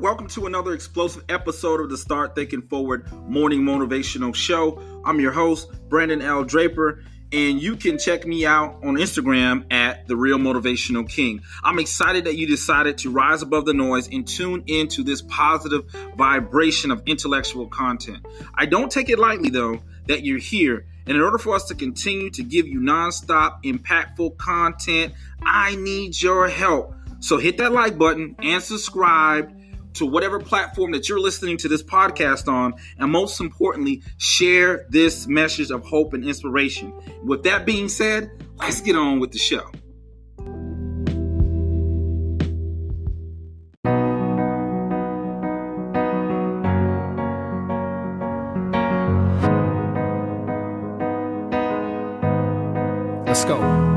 welcome to another explosive episode of the Start Thinking Forward Morning Motivational Show. I'm your host, Brandon L. Draper, and you can check me out on Instagram at The Real Motivational King. I'm excited that you decided to rise above the noise and tune into this positive vibration of intellectual content. I don't take it lightly, though, that you're here. And in order for us to continue to give you nonstop, impactful content, I need your help. So hit that like button and subscribe to whatever platform that you're listening to this podcast on. And most importantly, share this message of hope and inspiration. With that being said, let's get on with the show. Let's go.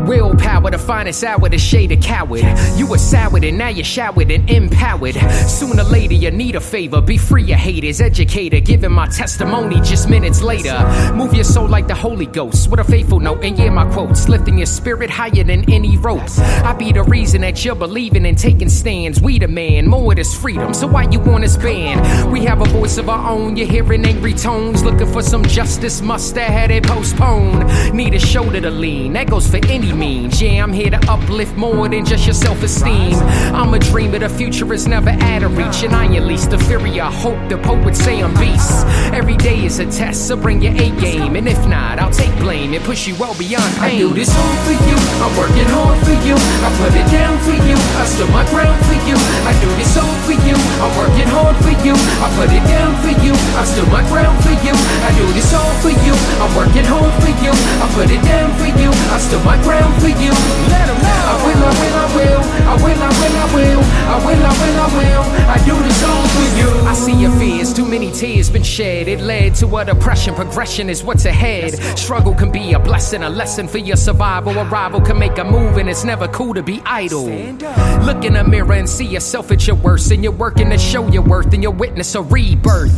Willpower, the finest hour, the shade of coward. You were soured and now you're showered and empowered. Sooner or later you need a favor. Be free of haters, educator, giving my testimony just minutes later. Move your soul like the Holy Ghost with a faithful note and my quotes. Lifting your spirit higher than any ropes. I be the reason that you're believing and taking stands. We demand more of this freedom, so why you want us banned? We have a voice of our own, you're hearing angry tones. Looking for some justice, must have had it postponed. Need a shoulder to lean, that goes for any means. Yeah, I'm here to uplift more than just your self-esteem. I'm a dreamer, the future is never out of reach, and I unleash the fury I hope the Pope would say I'm beast. Every day is a test, so bring your A game, and if not, I'll take blame and push you well beyond pain. I do this all for you, I'm working hard for you, I put it down for you, I stood my ground for you. I do this all for you, I'm working hard for you, I put it down for you, I stood my ground for you. I do this all for you, I'm working hard for you, I put it down for you, I stood my ground for you. Let 'em know. I will, I will, I will, I will, I will, I will, I will, I will, I will, I do this all for you. I see your fears, too many tears been shed. It led to a depression, progression is what's ahead. Struggle can be a blessing, a lesson for your survival. A rival can make a move and it's never cool to be idle. Look in the mirror and see yourself at your worst, and you're working to show your worth, and you witness a rebirth.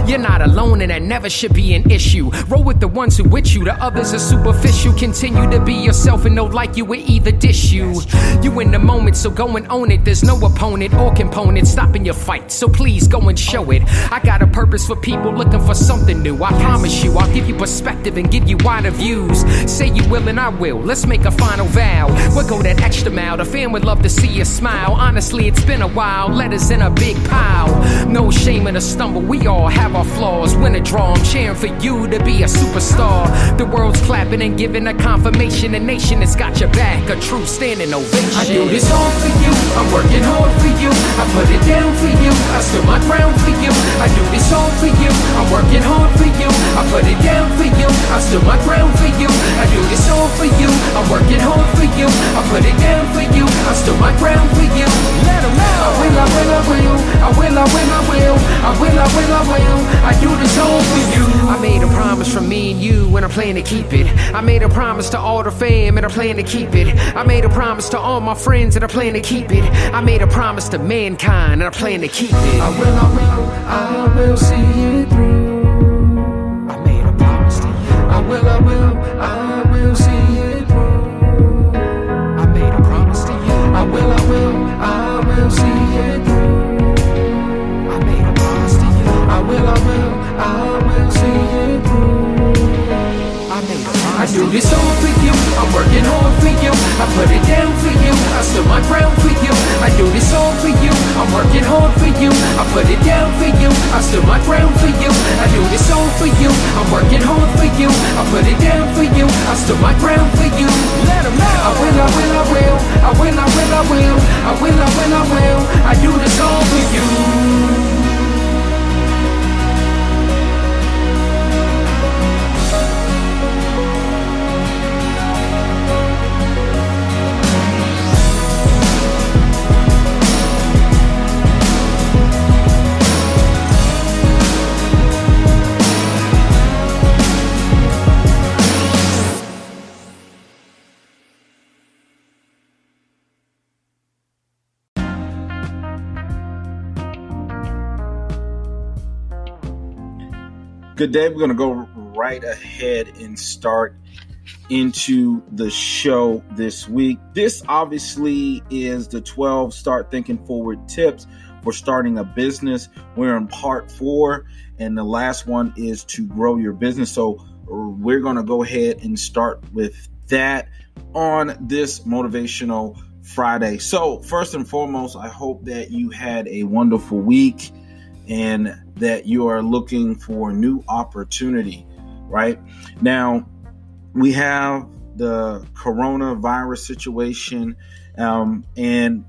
You're not alone and that never should be an issue. Roll with the ones who with you, the others are superficial. Continue to be yourself and know like you will either dish you. You in the moment, so go and own it. There's no opponent or component stopping your fight, so please go and show it. I got a purpose for people looking for something new. I promise you, I'll give you perspective and give you wider views. Say you will and I will, let's make a final vow. We'll go that extra mile, the fan would love to see you smile. Honestly, it's been a while, letters in a big pile. No shame in a stumble, we all have our flaws. Win a draw, I'm cheering for you to be a superstar. The world's clapping and giving a confirmation. The nation has got your back, a true standing ovation. I do this all for you, I'm working hard for you, I put it down for you, I stood my ground for you. I do this all for you, I'm working hard for you, I put it down for you, I stood my ground for you. I do this all for you, I'm working hard for you, I put it down for you, I stood my ground for you. Let 'em know. I will, I will, I will, I will, I will, I will, I will, I will, I will, I do this all for you. I made a promise from me and you, and I plan to keep it. I made a promise to all the fam, and I plan to keep it. I made a promise to all my friends, and I plan to keep it. I made a promise to mankind, and I plan to keep it. I will see it through. I made a promise to you. I will see it through. I made a promise to you. I will see it through. I made a promise to you. I will see it through. I made a I promise do to this you. all for you, I'm working hard for you, I put it down for you, I stood my ground for you. I do this all for you, I'm working hard for you, I put it down for you, I stood my ground for you. I do this all for you, I'm working hard for you, I put it down for you, I stood my ground for you. Let 'em know. I will, I will, I will, I will, I will, I will, I will, I will, I will, I do this all for you. Good day. We're going to go right ahead and start into the show this week. This obviously is the 12 Start Thinking Forward tips for starting a business. We're in part 4, and the last one is to grow your business. So we're going to go ahead and start with that on this Motivational Friday. So first and foremost, I hope that you had a wonderful week and that you are looking for new opportunity, right? Now, we have the coronavirus situation, and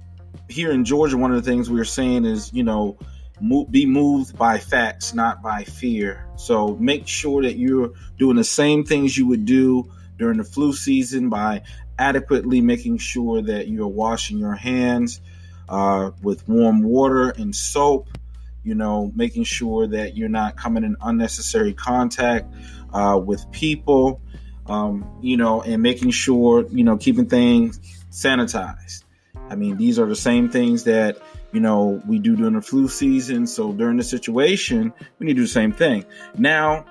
here in Georgia, one of the things we are saying is, be moved by facts, not by fear. So make sure that you're doing the same things you would do during the flu season by adequately making sure that you're washing your hands with warm water and soap, making sure that you're not coming in unnecessary contact with people, and making sure, keeping things sanitized. I mean, these are the same things that, we do during the flu season. So during the situation, we need to do the same thing. Now,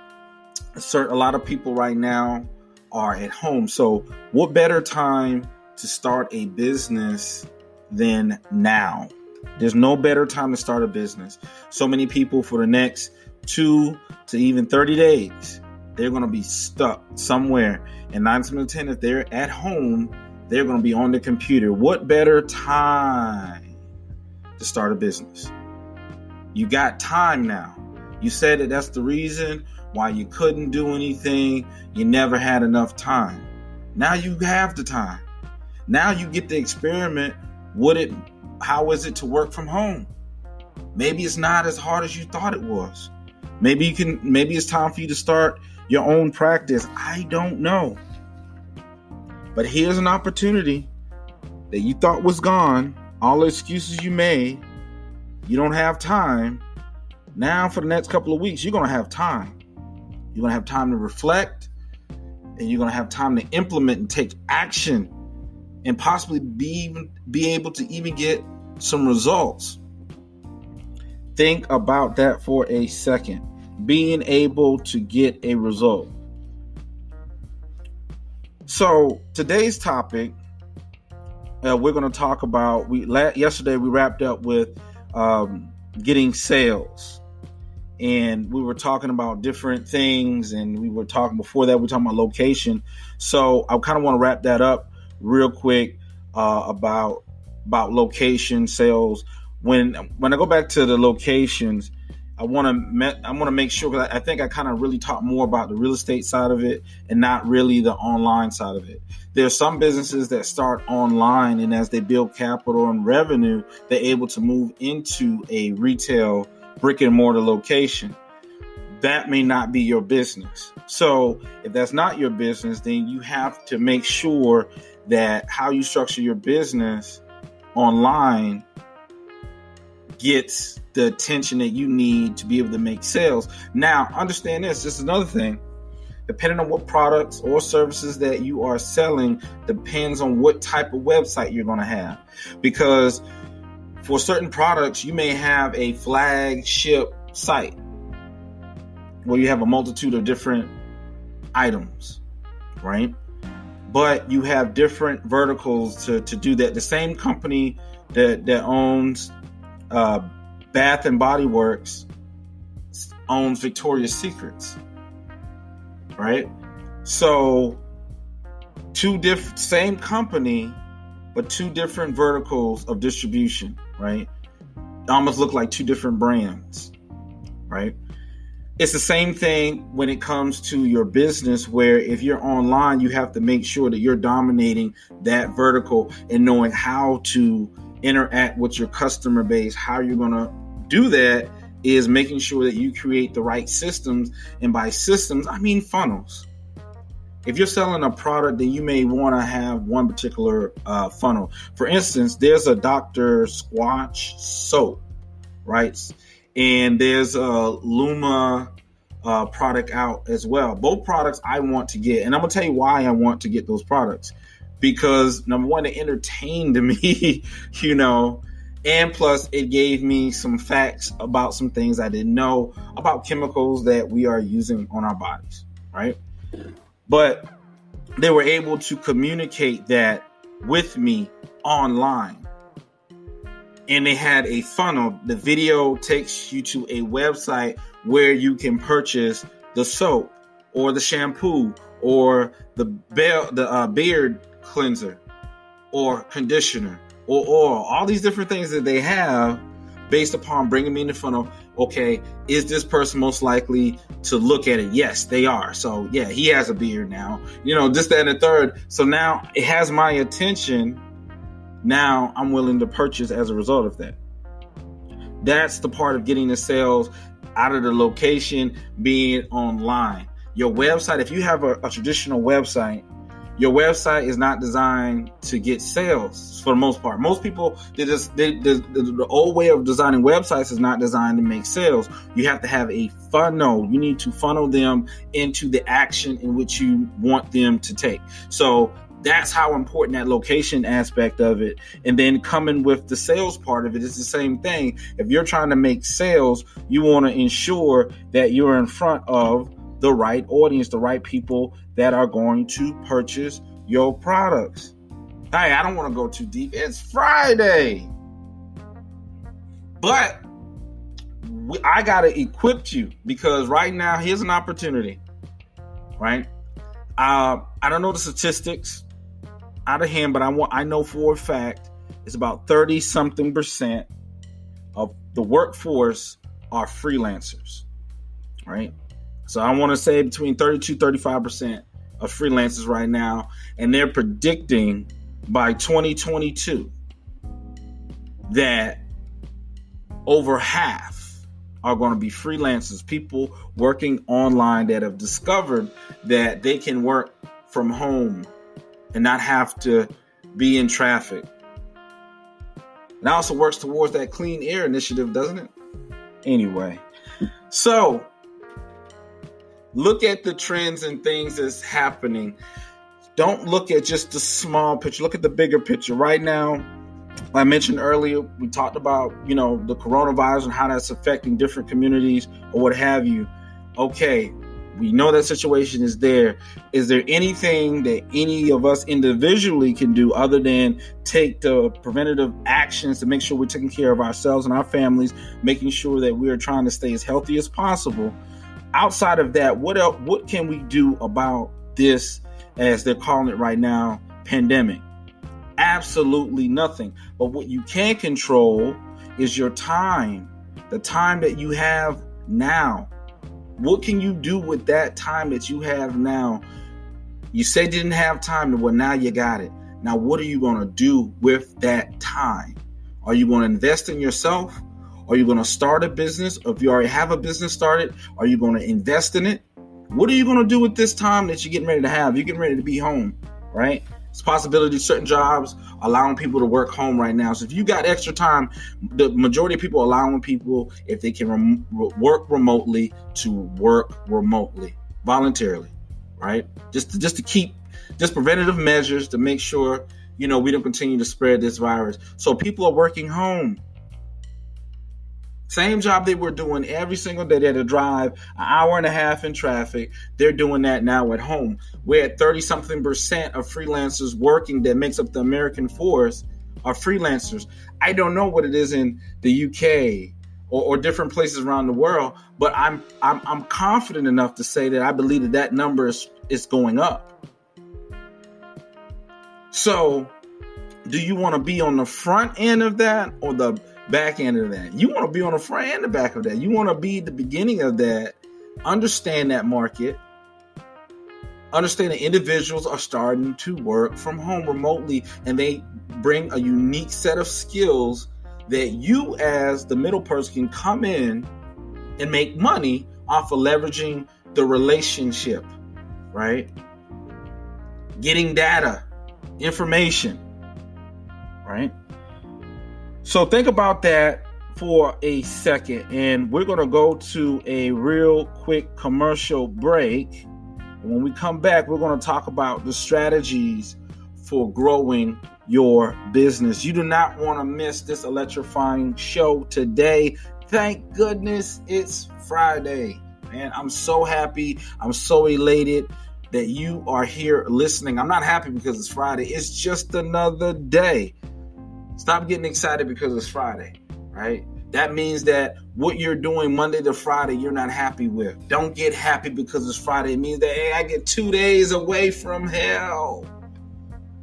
a lot of people right now are at home. So what better time to start a business than now? There's no better time to start a business. So many people for the next 2 to even 30 days, they're going to be stuck somewhere. And 9 times out of 10, if they're at home, they're going to be on the computer. What better time to start a business? You got time now. You said that that's the reason why you couldn't do anything. You never had enough time. Now you have the time. Now you get to experiment. How is it to work from home? Maybe it's not as hard as you thought it was. Maybe it's time for you to start your own practice. I don't know. But here's an opportunity that you thought was gone. All the excuses you made, you don't have time. Now for the next couple of weeks, you're going to have time. You're going to have time to reflect, and you're going to have time to implement and take action and possibly be able to even get some results. Think about that for a second. Being able to get a result. So today's topic, we're going to talk about, yesterday we wrapped up with getting sales, and we were talking about different things, and before that we were talking about location. So I kind of want to wrap that up real quick about location sales. When I go back to the locations, I want to make sure, because I think I kind of really talk more about the real estate side of it and not really the online side of it. There's some businesses that start online, and as they build capital and revenue, they're able to move into a retail brick and mortar location. That may not be your business. So if that's not your business, then you have to make sure that how you structure your business online gets the attention that you need to be able to make sales. Now, understand this is another thing. Depending on what products or services that you are selling depends on what type of website you're going to have. Because for certain products, you may have a flagship site where you have a multitude of different items, right? But you have different verticals to do that. The same company that owns Bath and Body Works owns Victoria's Secrets, right? So same company, but 2 different verticals of distribution, right? Almost look like 2 different brands, right? It's the same thing when it comes to your business, where if you're online, you have to make sure that you're dominating that vertical and knowing how to interact with your customer base. How you're going to do that is making sure that you create the right systems. And by systems, I mean funnels. If you're selling a product, then you may want to have one particular funnel. For instance, there's a Dr. Squatch soap, right? And there's a Luma product out as well. Both products I want to get. And I'm going to tell you why I want to get those products. Because number one, it entertained me, and plus it gave me some facts about some things I didn't know about chemicals that we are using on our bodies, right? But they were able to communicate that with me online. And they had a funnel. The video takes you to a website where you can purchase the soap or the shampoo or the beard cleanser or conditioner or oil. All these different things that they have based upon bringing me in the funnel. Okay, is this person most likely to look at it? Yes, they are. So yeah, he has a beard now. This, that, and the third. So now it has my attention. Now I'm willing to purchase as a result of that. That's the part of getting the sales out of the location, being online. Your website, if you have a traditional website, your website is not designed to get sales for the most part. Most people, the old way of designing websites is not designed to make sales. You have to have a funnel. You need to funnel them into the action in which you want them to take. So that's how important that location aspect of it. And then coming with the sales part of it is the same thing. If you're trying to make sales, you want to ensure that you're in front of the right audience, the right people that are going to purchase your products. Hey, I don't want to go too deep. It's Friday. But I got to equip you, because right now, here's an opportunity, right? I don't know the statistics out of hand, but I know for a fact it's about 30-something% of the workforce are freelancers, right? So I want to say between 32-35% of freelancers right now, and they're predicting by 2022 that over half are going to be freelancers, people working online that have discovered that they can work from home and not have to be in traffic. It also works towards that clean air initiative, doesn't it? Anyway, so look at the trends and things that's happening. Don't look at just the small picture. Look at the bigger picture. Right now, I mentioned earlier, we talked about, the coronavirus and how that's affecting different communities or what have you. Okay, we know that situation is there. Is there anything that any of us individually can do other than take the preventative actions to make sure we're taking care of ourselves and our families, making sure that we are trying to stay as healthy as possible? Outside of that, what else? What can we do about this, as they're calling it right now, pandemic? Absolutely nothing. But what you can control is your time, the time that you have now. What can you do with that time that you have now? You say you didn't have time, well, now you got it. Now, what are you going to do with that time? Are you going to invest in yourself? Are you going to start a business? Or if you already have a business started, are you going to invest in it? What are you going to do with this time that you're getting ready to have? You're getting ready to be home, right? It's a possibility certain jobs allowing people to work home right now. So if you got extra time, the majority of people are allowing people, if they can work remotely, to work remotely voluntarily, right? Just to keep just preventative measures to make sure, we don't continue to spread this virus. So people are working home. Same job they were doing every single day. They had to drive an hour and a half in traffic. They're doing that now at home. We're at 30-something% of freelancers working that makes up the American force are freelancers. I don't know what it is in the UK or different places around the world, but I'm confident enough to say that I believe that number is going up. So do you want to be on the front end of that or the back end of that? You want to be on the front and the back of that. You want to be the beginning of that. Understand that market. Understand that individuals are starting to work from home remotely, and they bring a unique set of skills that you as the middle person can come in and make money off of leveraging the relationship, right? Getting data, information, right? So think about that for a second, and we're going to go to a real quick commercial break. And when we come back, we're going to talk about the strategies for growing your business. You do not want to miss this electrifying show today. Thank goodness it's Friday, man. I'm so happy. I'm so elated. that you are here listening. I'm not happy because it's Friday. It's just another day. Stop getting excited because it's Friday, right? That means that what you're doing Monday to Friday, you're not happy with. Don't get happy because it's Friday. It means that, hey, I get 2 days away from hell.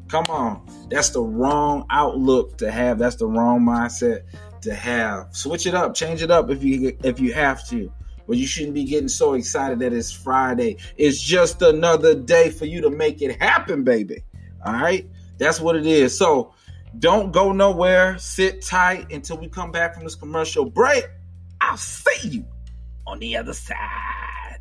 Come on. That's the wrong outlook to have. That's the wrong mindset to have. Switch it up. Change it up if you have to. But you shouldn't be getting so excited that it's Friday. It's just another day for you to make it happen, baby. All right? That's what it is. So don't go nowhere. Sit tight until we come back from this commercial break. I'll see you on the other side.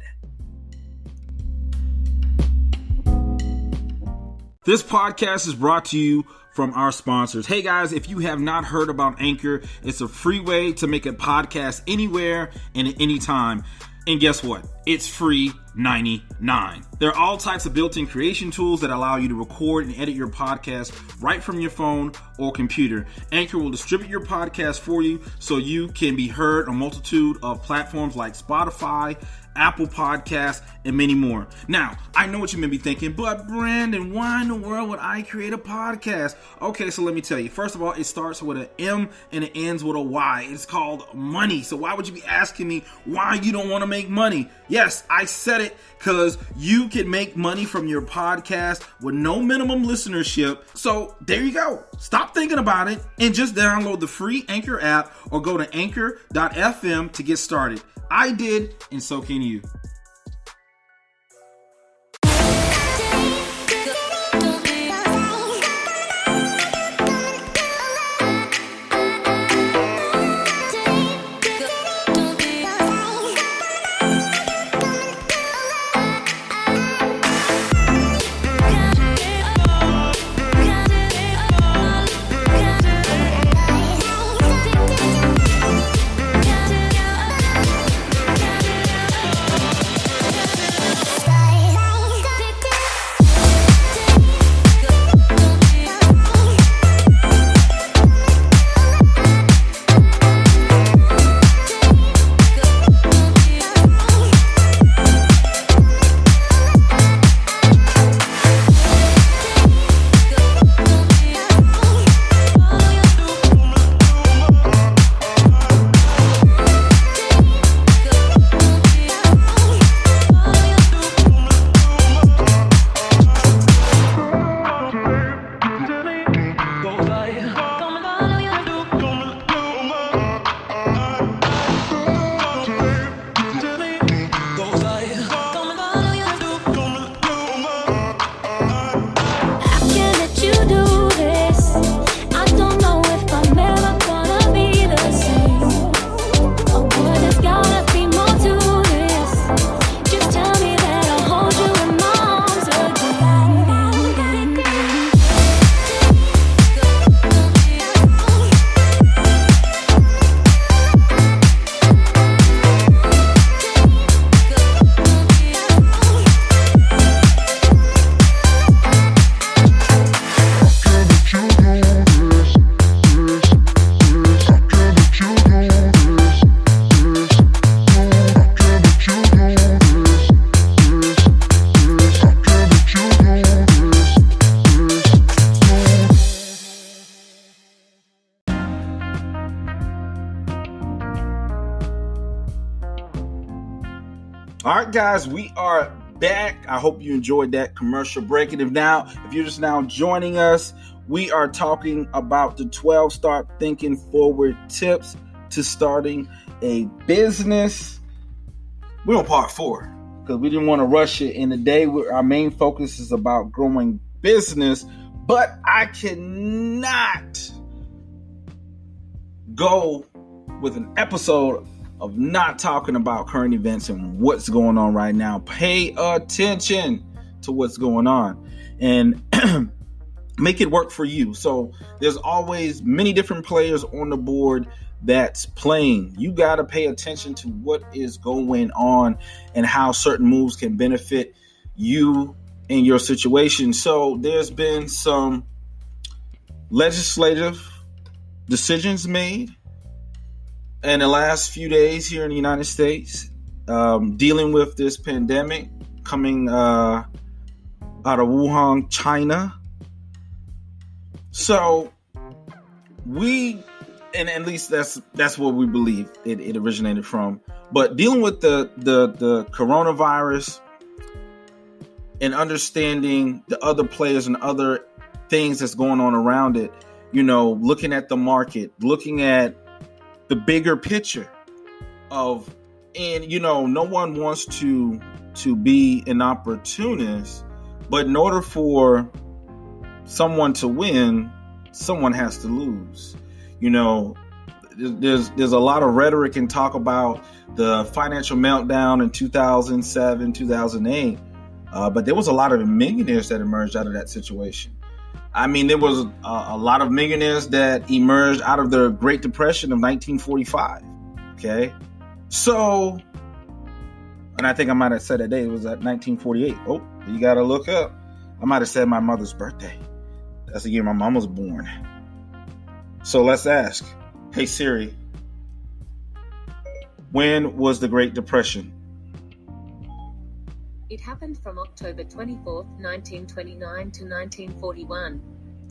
This podcast is brought to you from our sponsors. Hey guys, if you have not heard about Anchor, it's a free way to make a podcast anywhere and at any time. And guess what? It's free 99. There are all types of built-in creation tools that allow you to record and edit your podcast right from your phone or computer. Anchor will distribute your podcast for you so you can be heard on a multitude of platforms like Spotify, Apple Podcasts, and many more. Now, I know what you may be thinking, but Brandon, why in the world would I create a podcast? Okay, so let me tell you. First of all, it starts with an M and it ends with a Y. It's called money. So why would you be asking me why you don't want to make money? Yes, I said it because you can make money from your podcast with no minimum listenership. So there you go. Stop thinking about it and just download the free Anchor app or go to anchor.fm to get started. I did, and so can you. All right, guys, we are back. I hope you enjoyed that commercial break. And if you're just now joining us, we are talking about the 12 Start Thinking Forward tips to starting a business. We're on part 4 because we didn't want to rush it. In the day, our main focus is about growing business, but I cannot go with an episode of not talking about current events and what's going on right now. Pay attention to what's going on and make it work for you. So there's always many different players on the board that's playing. You got to pay attention to what is going on and how certain moves can benefit you in your situation. So there's been some legislative decisions made in the last few days here in the United States, dealing with this pandemic coming out of Wuhan, China. So and at least that's what we believe it originated from. But dealing with the coronavirus and understanding the other players and other things that's going on around it, looking at the market, looking at the bigger picture no one wants to be an opportunist, but in order for someone to win, someone has to lose. There's a lot of rhetoric and talk about the financial meltdown in 2007, 2008. But there was a lot of millionaires that emerged out of that situation. I mean, there was a lot of millionaires that emerged out of the Great Depression of 1945. Okay. So, and I think I might have said that day, it was at 1948. Oh, you got to look up. I might have said my mother's birthday. That's the year my mom was born. So let's ask, hey Siri, when was the Great Depression? It happened from October 24th, 1929 to 1941.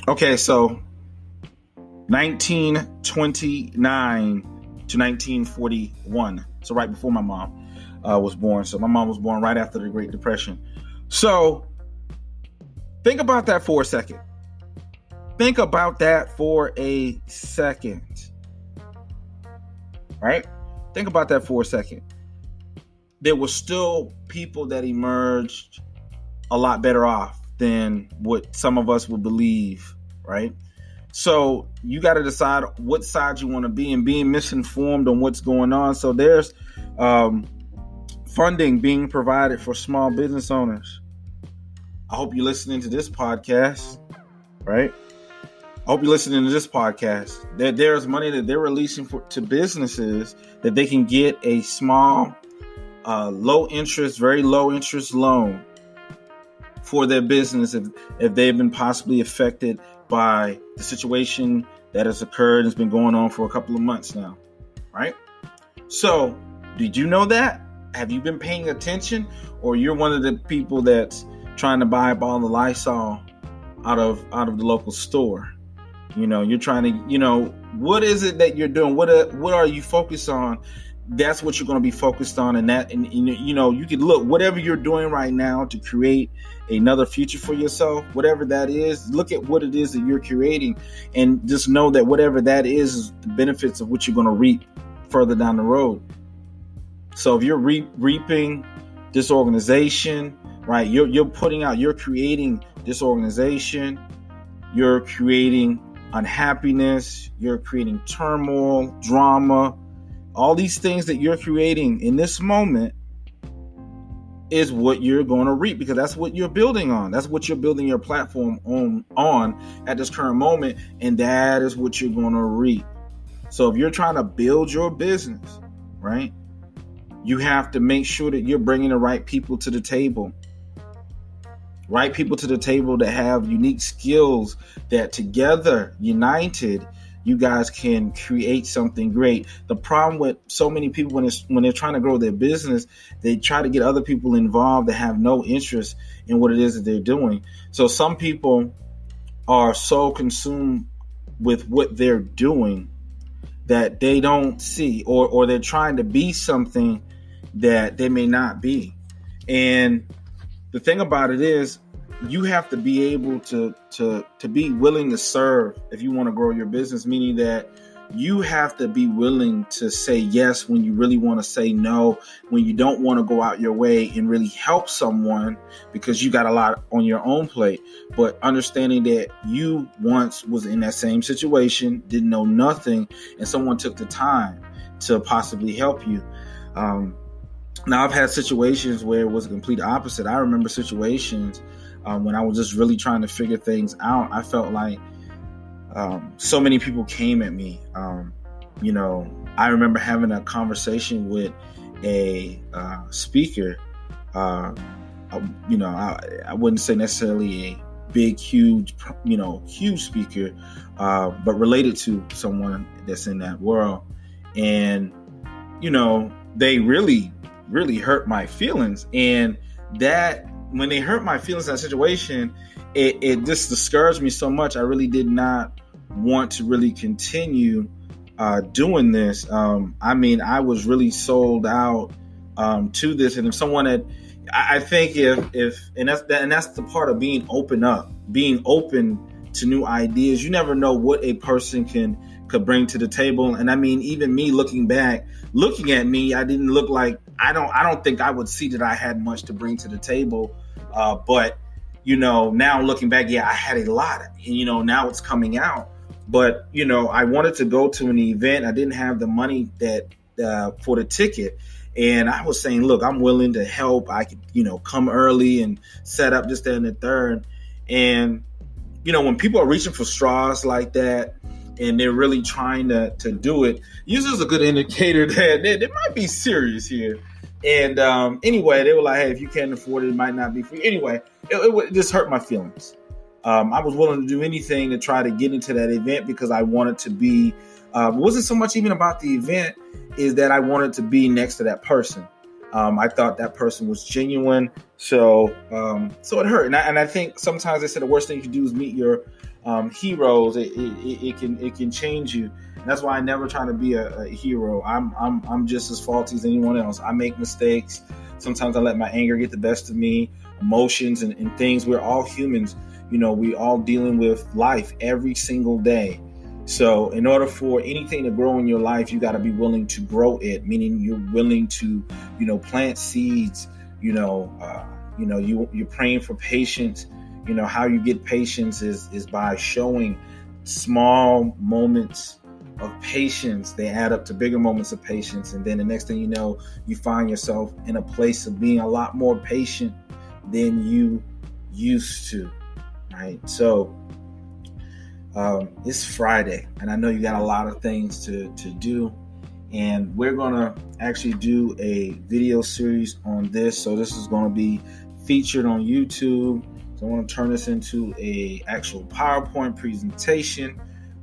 Okay, so 1929 to 1941. So right before my mom was born. So my mom was born right after the Great Depression. So think about that for a second. Think about that for a second. Right? Think about that for a second. There were still people that emerged a lot better off than what some of us would believe, right? So you got to decide what side you want to be and being misinformed on what's going on. So there's funding being provided for small business owners. I hope you're listening to this podcast, right? I hope you're listening to this podcast. There's money that they're releasing to businesses that they can get a small, low interest, very low interest loan for their business if they've been possibly affected by the situation that has occurred and has been going on for a couple of months now, right? So, did you know that? Have you been paying attention? Or you're one of the people that's trying to buy up all the Lysol out of the local store? You're trying to, what is it that you're doing? What are you focused on? That's what you're going to be focused on. And you can look, whatever you're doing right now to create another future for yourself, whatever that is, look at what it is that you're creating and just know that whatever that is the benefits of what you're going to reap further down the road. So if you're reaping disorganization, right, you're creating disorganization, you're creating unhappiness, you're creating turmoil, drama, all these things that you're creating in this moment is what you're going to reap, because that's what you're building on. That's what you're building your platform on at this current moment. And that is what you're going to reap. So if you're trying to build your business, right, you have to make sure that you're bringing the right people to the table. Right people to the table that have unique skills that together, united, you guys can create something great. The problem with so many people when they're trying to grow their business, they try to get other people involved that have no interest in what it is that they're doing. So some people are so consumed with what they're doing that they don't see, or they're trying to be something that they may not be. And the thing about it is, you have to be able to be willing to serve if you want to grow your business, meaning that you have to be willing to say yes when you really want to say no, when you don't want to go out your way and really help someone because you got a lot on your own plate. But understanding that you once was in that same situation, didn't know nothing, and someone took the time to possibly help you. Now, I've had situations where it was a complete opposite. I remember situations when I was just really trying to figure things out. I felt like so many people came at me. I remember having a conversation with a speaker. I wouldn't say necessarily a big, huge speaker, but related to someone that's in that world. And, they really hurt my feelings. And that when they hurt my feelings in that situation, it just discouraged me so much. I really did not want to really continue doing this. I was really sold out to this, and if someone had, I think that's the part of being open to new ideas. You never know what a person could bring to the table. And I mean, even me looking at me, I didn't look like, I don't think I would see that I had much to bring to the table. But now looking back, yeah, I had a lot, and now it's coming out. But I wanted to go to an event. I didn't have the money that for the ticket. And I was saying, look, I'm willing to help. I could, come early and set up this, that, and the third. And, when people are reaching for straws like that and they're really trying to do it, usually is a good indicator that they might be serious here. And anyway, they were like, hey, if you can't afford it, it might not be free. Anyway, it just hurt my feelings. I was willing to do anything to try to get into that event because I wanted to be, it wasn't so much even about the event, is that I wanted to be next to that person. I thought that person was genuine. So it hurt. And I think sometimes they say the worst thing you can do is meet your heroes. It can change you. And that's why I never try to be a hero. I'm just as faulty as anyone else. I make mistakes. Sometimes I let my anger get the best of me, emotions and things. We're all humans. We all dealing with life every single day. So in order for anything to grow in your life, you got to be willing to grow it, meaning you're willing to, plant seeds, you're praying for patience. How you get patience is by showing small moments of patience. They add up to bigger moments of patience. And then the next thing you know, you find yourself in a place of being a lot more patient than you used to. Right. So it's Friday, and I know you got a lot of things to do, and we're going to actually do a video series on this. So this is going to be featured on YouTube. So I want to turn this into a actual PowerPoint presentation.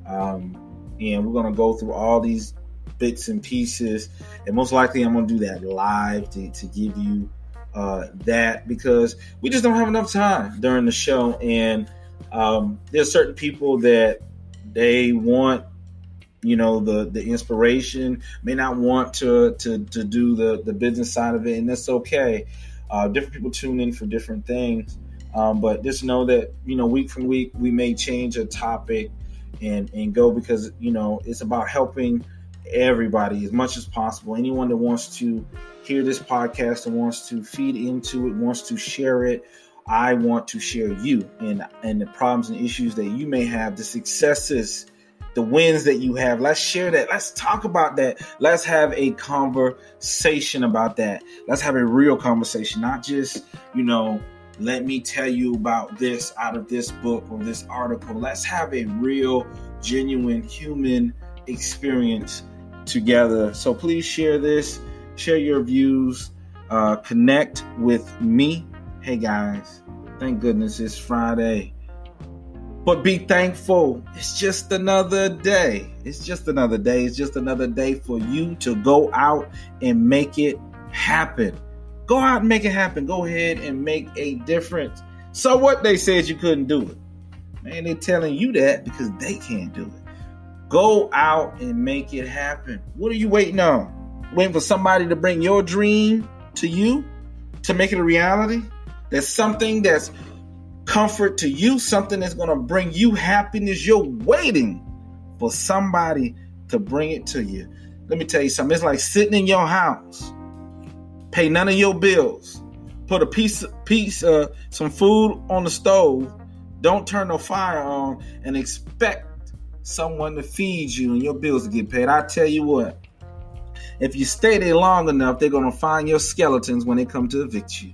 And we're going to go through all these bits and pieces, and most likely I'm going to do that live to give you that, because we just don't have enough time during the show. And there's certain people that they want, the inspiration, may not want to do the business side of it, and that's okay. Different people tune in for different things, but just know that week from week we may change a topic and go, because it's about helping everybody as much as possible. Anyone that wants to hear this podcast and wants to feed into it, wants to share it, I want to share you and the problems and issues that you may have, the successes, the wins that you have. Let's share that. Let's talk about that. Let's have a conversation about that. Let's have a real conversation, not just, let me tell you about this out of this book or this article. Let's have a real, genuine human experience together. So please share this, share your views, connect with me. Hey guys, thank goodness it's Friday. But be thankful. It's just another day. It's just another day. It's just another day for you to go out and make it happen. Go out and make it happen. Go ahead and make a difference. So what? They said you couldn't do it. Man, they're telling you that because they can't do it. Go out and make it happen. What are you waiting on? Waiting for somebody to bring your dream to you, to make it a reality? There's something that's comfort to you, something that's going to bring you happiness. You're waiting for somebody to bring it to you. Let me tell you something. It's like sitting in your house, pay none of your bills, put a piece of some food on the stove, don't turn no fire on, and expect someone to feed you and your bills to get paid. I tell you what, if you stay there long enough, they're going to find your skeletons when they come to evict you.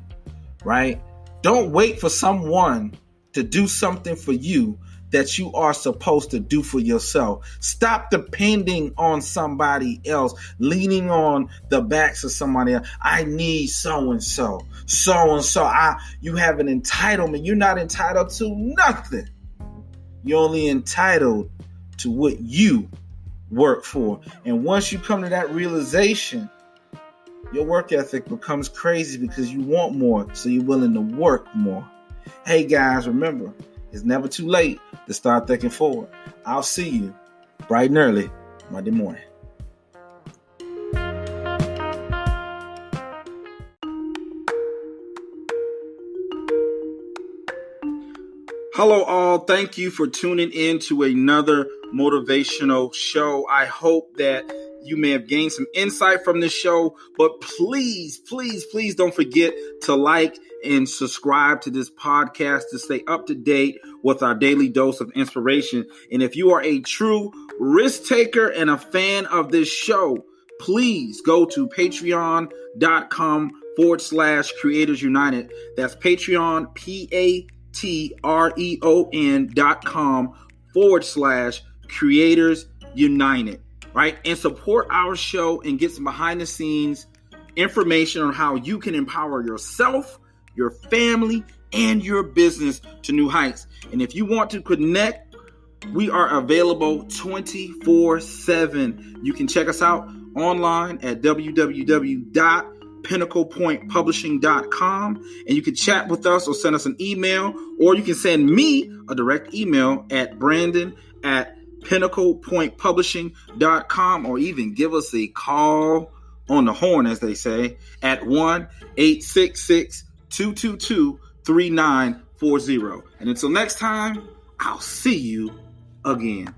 Right? Don't wait for someone to do something for you that you are supposed to do for yourself. Stop depending on somebody else, leaning on the backs of somebody else. I need so-and-so, so-and-so. You have an entitlement. You're not entitled to nothing. You're only entitled to what you work for. And once you come to that realization, your work ethic becomes crazy because you want more, so you're willing to work more. Hey guys, remember, it's never too late to start thinking forward. I'll see you bright and early Monday morning. Hello all, thank you for tuning in to another motivational show. I hope that you may have gained some insight from this show, but please don't forget to like and subscribe to this podcast to stay up to date with our daily dose of inspiration. And if you are a true risk taker and a fan of this show, please go to patreon.com/Creators United. That's Patreon, patreon.com/Creators United, right? And support our show and get some behind the scenes information on how you can empower yourself, your family, and your business to new heights. And if you want to connect, we are available 24/7. You can check us out online at www.pinnaclepointpublishing.com, and you can chat with us or send us an email, or you can send me a direct email at brandon@pinnaclepointpublishing.com, or even give us a call on the horn, as they say, at 1-866-222-3940. And until next time, I'll see you again.